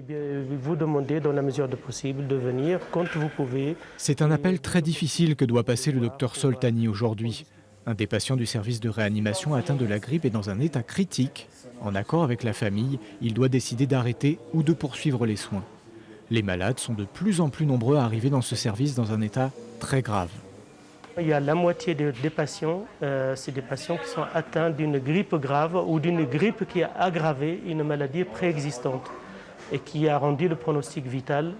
vous demander dans la mesure du possible de venir quand vous pouvez. C'est un appel très difficile que doit passer le docteur Soltani aujourd'hui. Un des patients du service de réanimation atteint de la grippe est dans un état critique. En accord avec la famille, il doit décider d'arrêter ou de poursuivre les soins. Les malades sont de plus en plus nombreux à arriver dans ce service dans un état très grave. Il y a la moitié des patients, c'est des patients qui sont atteints d'une grippe grave ou d'une grippe qui a aggravé une maladie préexistante et qui a rendu le pronostic vital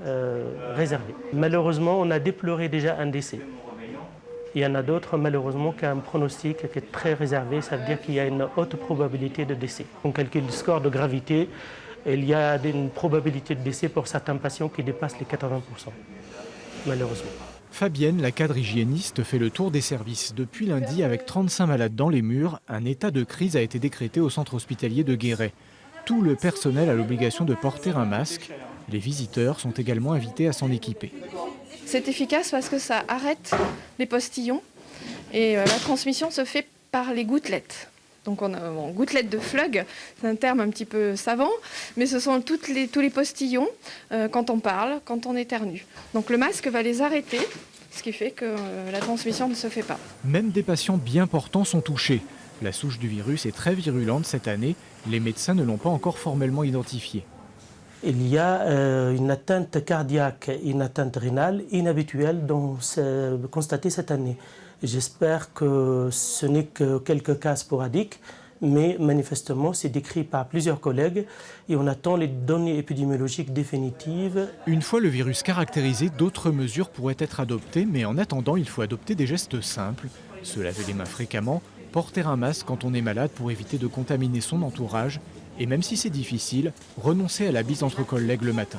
réservé. Malheureusement, on a déploré déjà un décès. Il y en a d'autres, malheureusement, qui ont un pronostic qui est très réservé. Ça veut dire qu'il y a une haute probabilité de décès. On calcule le score de gravité. Il y a une probabilité de décès pour certains patients qui dépasse les 80%, malheureusement. Fabienne, la cadre hygiéniste, fait le tour des services. Depuis lundi, avec 35 malades dans les murs, un état de crise a été décrété au centre hospitalier de Guéret. Tout le personnel a l'obligation de porter un masque. Les visiteurs sont également invités à s'en équiper. C'est efficace parce que ça arrête les postillons et la transmission se fait par les gouttelettes. Donc on a gouttelettes de Flug, c'est un terme un petit peu savant, mais ce sont tous les postillons quand on parle, quand on éternue. Donc le masque va les arrêter, ce qui fait que la transmission ne se fait pas. Même des patients bien portants sont touchés. La souche du virus est très virulente cette année. Les médecins ne l'ont pas encore formellement identifiée. Il y a une atteinte cardiaque et une atteinte rénale inhabituelle constatée cette année. J'espère que ce n'est que quelques cas sporadiques, mais manifestement c'est décrit par plusieurs collègues et on attend les données épidémiologiques définitives. Une fois le virus caractérisé, d'autres mesures pourraient être adoptées, mais en attendant, il faut adopter des gestes simples. Se laver les mains fréquemment, porter un masque quand on est malade pour éviter de contaminer son entourage, et même si c'est difficile, renoncer à la bise entre collègues le matin.